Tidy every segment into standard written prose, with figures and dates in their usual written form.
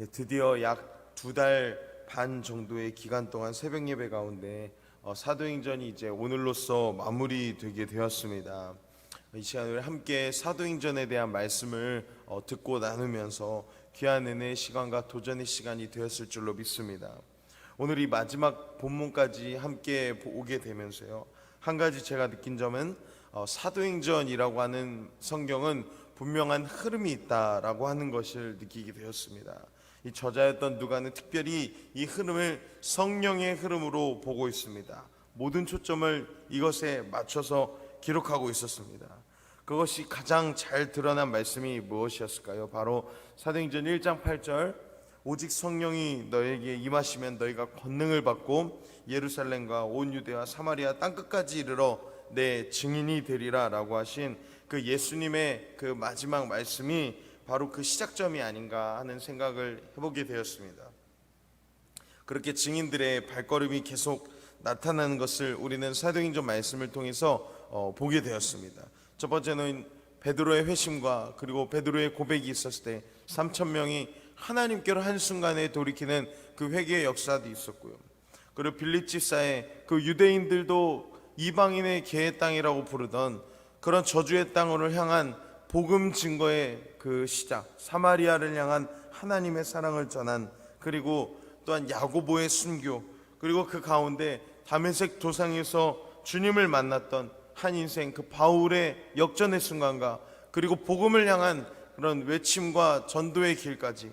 드디어 약 2달 반 정도의 기간 동안 새벽 예배 가운데 사도행전이 이제 오늘로써 마무리되게 되었습니다. 이 시간을 함께 사도행전에 대한 말씀을 듣고 나누면서 귀한 은혜의 시간과 도전의 시간이 되었을 줄로 믿습니다. 오늘 이 마지막 본문까지 함께 오게 되면서요, 한 가지 제가 느낀 점은 사도행전이라고 하는 성경은 분명한 흐름이 있다라고 하는 것을 느끼게 되었습니다. 이 저자였던 누가는 특별히 이 흐름을 성령의 흐름으로 보고 있습니다. 모든 초점을 이것에 맞춰서 기록하고 있었습니다. 그것이 가장 잘 드러난 말씀이 무엇이었을까요? 바로 사도행전 1장 8절, 오직 성령이 너에게 임하시면 너희가 권능을 받고 예루살렘과 온 유대와 사마리아 땅끝까지 이르러 내 증인이 되리라 라고 하신 그 예수님의 그 마지막 말씀이 바로 그 시작점이 아닌가 하는 생각을 해보게 되었습니다. 그렇게 증인들의 발걸음이 계속 나타나는 것을 우리는 사도행전 말씀을 통해서 보게 되었습니다. 첫 번째는 베드로의 회심과 그리고 베드로의 고백이 있었을 때 3,000명이 하나님께로 한순간에 돌이키는 그 회개의 역사도 있었고요. 그리고 빌립지사의 그 유대인들도 이방인의 개의 땅이라고 부르던 그런 저주의 땅으로 향한 복음 증거의 그 시작, 사마리아를 향한 하나님의 사랑을 전한, 그리고 또한 야고보의 순교, 그리고 그 가운데 다메섹 도상에서 주님을 만났던 한 인생, 그 바울의 역전의 순간과 그리고 복음을 향한 그런 외침과 전도의 길까지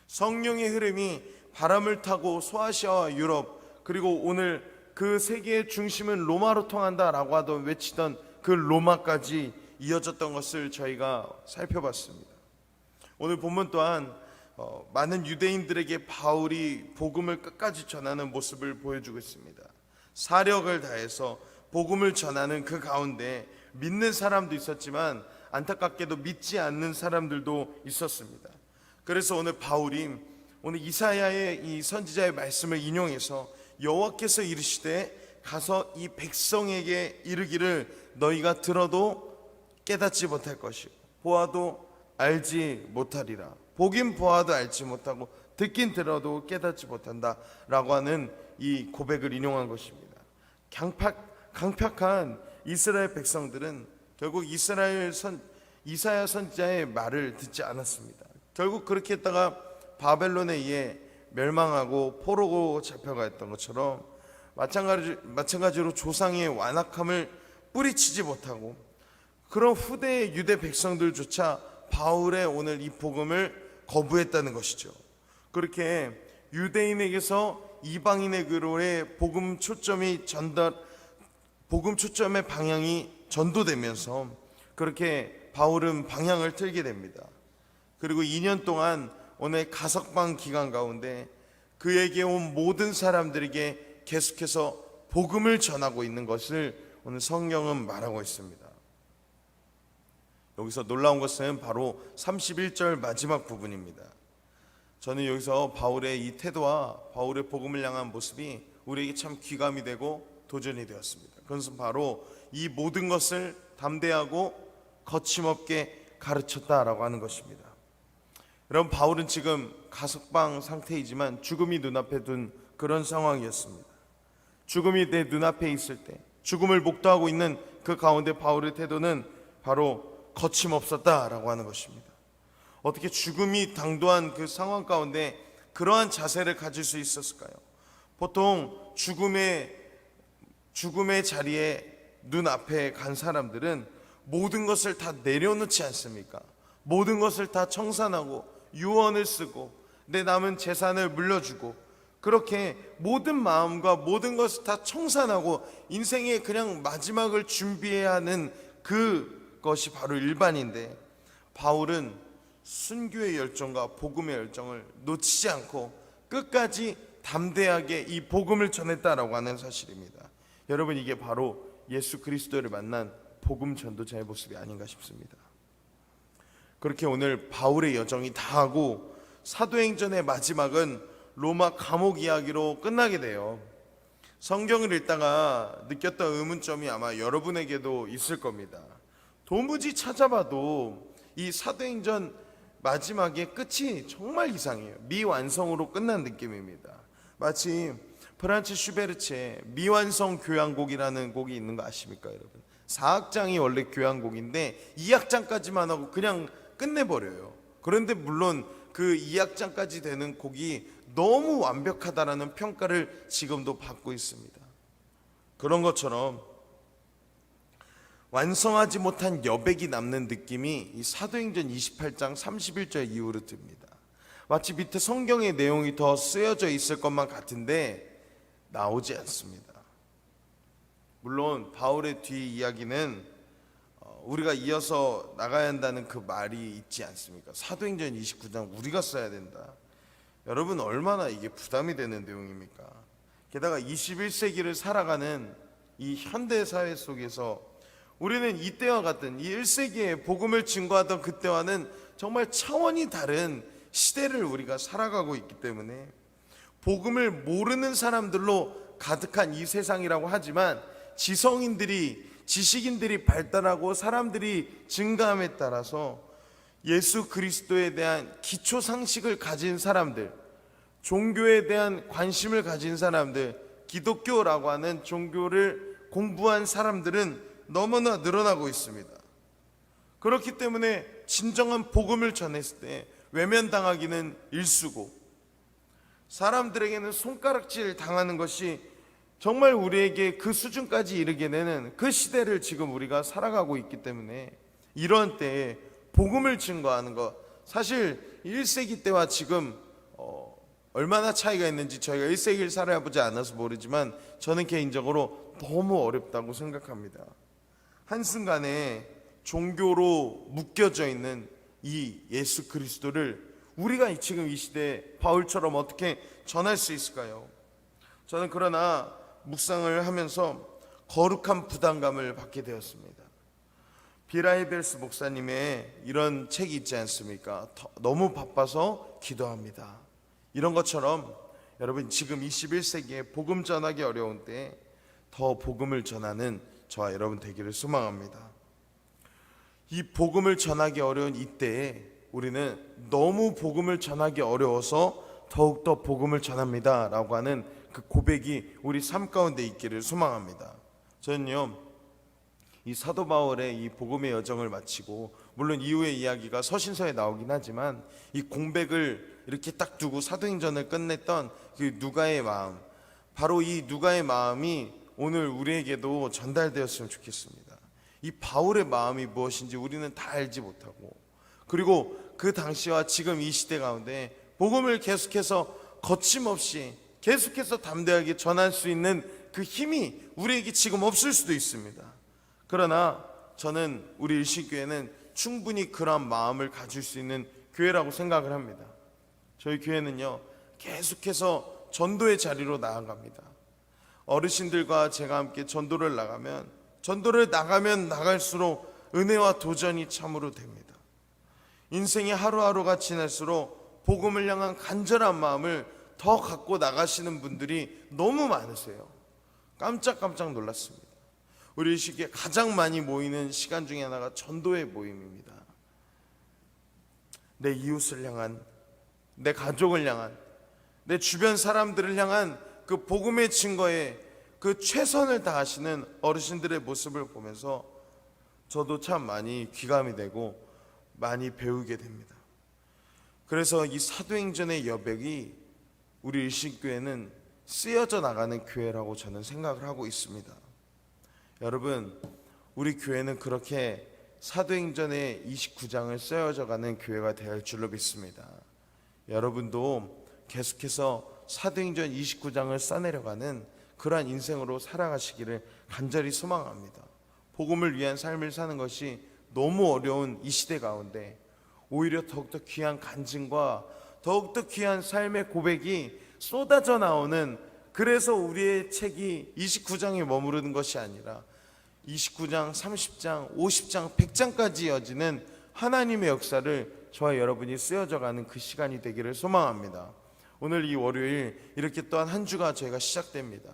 성령의 흐름이 바람을 타고 소아시아와 유럽, 그리고 오늘 그 세계의 중심은 로마로 통한다라고 하던 외치던 그 로마까지 이어졌던 것을 저희가 살펴봤습니다. 오늘 본문 또한 많은 유대인들에게 바울이 복음을 끝까지 전하는 모습을 보여주고 있습니다. 사력을 다해서 복음을 전하는 그 가운데 믿는 사람도 있었지만 안타깝게도 믿지 않는 사람들도 있었습니다. 그래서 오늘 바울이 오늘 이사야의 이 선지자의 말씀을 인용해서 여호와께서 이르시되 가서 이 백성에게 이르기를 너희가 들어도 깨닫지 못할 것이고 보아도 알지 못하리라. 보긴 보아도 알지 못하고 듣긴 들어도 깨닫지 못한다 라고 하는 이 고백을 인용한 것입니다. 강팍한 이스라엘 백성들은 결국 이사야 선지자의 말을 듣지 않았습니다. 결국 그렇게 했다가 바벨론에 의해 멸망하고 포로로 잡혀갔던 것처럼 마찬가지로 조상의 완악함을 뿌리치지 못하고 그런 후대의 유대 백성들조차 바울의 오늘 이 복음을 거부했다는 것이죠. 그렇게 유대인에게서 이방인에게로의 복음 초점의 방향이 전도되면서 그렇게 바울은 방향을 틀게 됩니다. 그리고 2년 동안 오늘 가석방 기간 가운데 그에게 온 모든 사람들에게 계속해서 복음을 전하고 있는 것을 오늘 성경은 말하고 있습니다. 여기서 놀라운 것은 바로 31절 마지막 부분입니다. 저는 여기서 바울의 이 태도와 바울의 복음을 향한 모습이 우리에게 참 귀감이 되고 도전이 되었습니다. 그것은 바로 이 모든 것을 담대하고 거침없게 가르쳤다라고 하는 것입니다. 여러분, 바울은 지금 가석방 상태이지만 죽음이 눈앞에 둔 그런 상황이었습니다. 죽음이 내 눈앞에 있을 때 죽음을 목도하고 있는 그 가운데 바울의 태도는 바로 거침없었다라고 하는 것입니다. 어떻게 죽음이 당도한 그 상황 가운데 그러한 자세를 가질 수 있었을까요? 보통 죽음의 자리에 눈앞에 간 사람들은 모든 것을 다 내려놓지 않습니까? 모든 것을 다 청산하고 유언을 쓰고 내 남은 재산을 물려주고 그렇게 모든 마음과 모든 것을 다 청산하고 인생의 그냥 마지막을 준비해야 하는 그것이 바로 일반인데, 바울은 순교의 열정과 복음의 열정을 놓치지 않고 끝까지 담대하게 이 복음을 전했다라고 하는 사실입니다. 여러분, 이게 바로 예수 그리스도를 만난 복음 전도자의 모습이 아닌가 싶습니다. 그렇게 오늘 바울의 여정이 다하고 사도행전의 마지막은 로마 감옥 이야기로 끝나게 돼요. 성경을 읽다가 느꼈던 의문점이 아마 여러분에게도 있을 겁니다. 도무지 찾아봐도 이 사도행전 마지막에 끝이 정말 이상해요. 미완성으로 끝난 느낌입니다. 마치 프란츠 슈베르츠의 미완성 교향곡이라는 곡이 있는 거 아십니까, 여러분? 4악장이 원래 교향곡인데 2악장까지만 하고 그냥 끝내버려요. 그런데 물론 그 2악장까지 되는 곡이 너무 완벽하다라는 평가를 지금도 받고 있습니다. 그런 것처럼 완성하지 못한 여백이 남는 느낌이 이 사도행전 28장 31절 이후로 듭니다. 마치 밑에 성경의 내용이 더 쓰여져 있을 것만 같은데 나오지 않습니다. 물론 바울의 뒤 이야기는 우리가 이어서 나가야 한다는 그 말이 있지 않습니까? 사도행전 29장 우리가 써야 된다. 여러분, 얼마나 이게 부담이 되는 내용입니까? 게다가 21세기를 살아가는 이 현대사회 속에서 우리는 이때와 같은 이 1세기에 복음을 증거하던 그때와는 정말 차원이 다른 시대를 우리가 살아가고 있기 때문에 복음을 모르는 사람들로 가득한 이 세상이라고 하지만 지식인들이 발달하고 사람들이 증가함에 따라서 예수 그리스도에 대한 기초 상식을 가진 사람들, 종교에 대한 관심을 가진 사람들, 기독교라고 하는 종교를 공부한 사람들은 너무나 늘어나고 있습니다. 그렇기 때문에 진정한 복음을 전했을 때 외면당하기는 일쑤고 사람들에게는 손가락질 당하는 것이 정말 우리에게 그 수준까지 이르게 되는 그 시대를 지금 우리가 살아가고 있기 때문에 이런 때에 복음을 증거하는 것, 사실 1세기 때와 지금 얼마나 차이가 있는지 저희가 1세기를 살아보지 않아서 모르지만 저는 개인적으로 너무 어렵다고 생각합니다. 한순간에 종교로 묶여져 있는 이 예수 그리스도를 우리가 지금 이 시대에 바울처럼 어떻게 전할 수 있을까요? 저는 그러나 묵상을 하면서 거룩한 부담감을 받게 되었습니다. 비라이벨스 목사님의 이런 책이 있지 않습니까? 너무 바빠서 기도합니다. 이런 것처럼 여러분, 지금 21세기에 복음 전하기 어려운 때에 더 복음을 전하는 저와 여러분 되기를 소망합니다. 이 복음을 전하기 어려운 이때에 우리는 너무 복음을 전하기 어려워서 더욱더 복음을 전합니다 라고 하는 그 고백이 우리 삶 가운데 있기를 소망합니다. 저는요, 이 사도 바울의 이 복음의 여정을 마치고, 물론 이후의 이야기가 서신서에 나오긴 하지만 이 공백을 이렇게 딱 두고 사도행전을 끝냈던 그 누가의 마음, 바로 이 누가의 마음이 오늘 우리에게도 전달되었으면 좋겠습니다. 이 바울의 마음이 무엇인지 우리는 다 알지 못하고, 그리고 그 당시와 지금 이 시대 가운데 복음을 계속해서 거침없이 계속해서 담대하게 전할 수 있는 그 힘이 우리에게 지금 없을 수도 있습니다. 그러나 저는 우리 일신교회는 충분히 그러한 마음을 가질 수 있는 교회라고 생각을 합니다. 저희 교회는요, 계속해서 전도의 자리로 나아갑니다. 어르신들과 제가 함께 전도를 나가면 나갈수록 은혜와 도전이 참으로 됩니다. 인생이 하루하루가 지날수록 복음을 향한 간절한 마음을 더 갖고 나가시는 분들이 너무 많으세요. 깜짝깜짝 놀랐습니다. 우리 시기에 가장 많이 모이는 시간 중에 하나가 전도의 모임입니다. 내 이웃을 향한, 내 가족을 향한, 내 주변 사람들을 향한 그 복음의 증거에 그 최선을 다하시는 어르신들의 모습을 보면서 저도 참 많이 귀감이 되고 많이 배우게 됩니다. 그래서 이 사도행전의 여백이 우리 일신교회는 쓰여져 나가는 교회라고 저는 생각을 하고 있습니다. 여러분, 우리 교회는 그렇게 사도행전의 29장을 쓰여져 가는 교회가 될 줄로 믿습니다. 여러분도 계속해서 사도행전 29장을 써내려가는 그러한 인생으로 살아가시기를 간절히 소망합니다. 복음을 위한 삶을 사는 것이 너무 어려운 이 시대 가운데 오히려 더욱더 귀한 간증과 더욱더 귀한 삶의 고백이 쏟아져 나오는, 그래서 우리의 책이 29장에 머무르는 것이 아니라 29장, 30장, 50장, 100장까지 이어지는 하나님의 역사를 저와 여러분이 쓰여져가는 그 시간이 되기를 소망합니다. 오늘 이 월요일 이렇게 또한 한 주가 저희가 시작됩니다.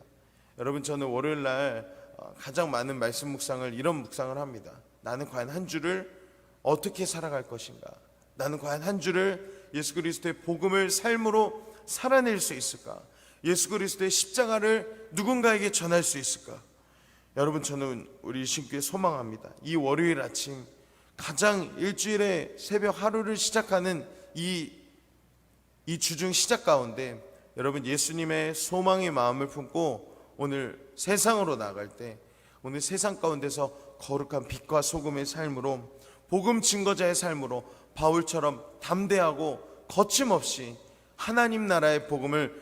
여러분, 저는 월요일 날 가장 많은 말씀 묵상을, 이런 묵상을 합니다. 나는 과연 한 주를 어떻게 살아갈 것인가? 나는 과연 한 주를 예수 그리스도의 복음을 삶으로 살아낼 수 있을까? 예수 그리스도의 십자가를 누군가에게 전할 수 있을까? 여러분, 저는 우리 신교회 소망합니다. 이 월요일 아침 가장 일주일의 새벽 하루를 시작하는 이 주중 시작 가운데 여러분, 예수님의 소망의 마음을 품고 오늘 세상으로 나갈 때, 오늘 세상 가운데서 거룩한 빛과 소금의 삶으로, 복음 증거자의 삶으로 바울처럼 담대하고 거침없이 하나님 나라의 복음을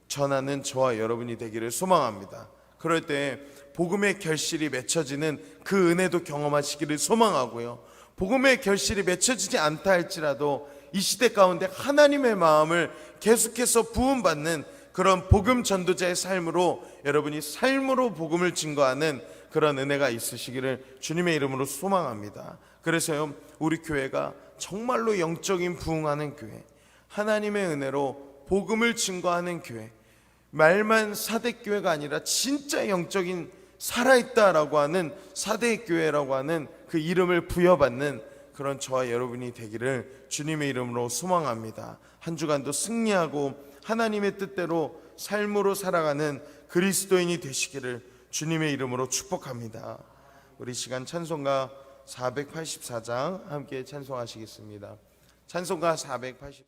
전하는 저와 여러분이 되기를 소망합니다. 그럴 때 복음의 결실이 맺혀지는 그 은혜도 경험하시기를 소망하고요, 복음의 결실이 맺혀지지 않다 할지라도 이 시대 가운데 하나님의 마음을 계속해서 부음받는 그런 복음 전도자의 삶으로 여러분이 삶으로 복음을 증거하는 그런 은혜가 있으시기를 주님의 이름으로 소망합니다. 그래서요, 우리 교회가 정말로 영적인 부흥하는 교회, 하나님의 은혜로 복음을 증거하는 교회, 말만 사대교회가 아니라 진짜 영적인 살아있다라고 하는 사대교회라고 하는 그 이름을 부여받는 그런 저와 여러분이 되기를 주님의 이름으로 소망합니다. 한 주간도 승리하고 하나님의 뜻대로 삶으로 살아가는 그리스도인이 되시기를 주님의 이름으로 축복합니다. 우리 시간 찬송가 484장 함께 찬송하시겠습니다. 찬송가 480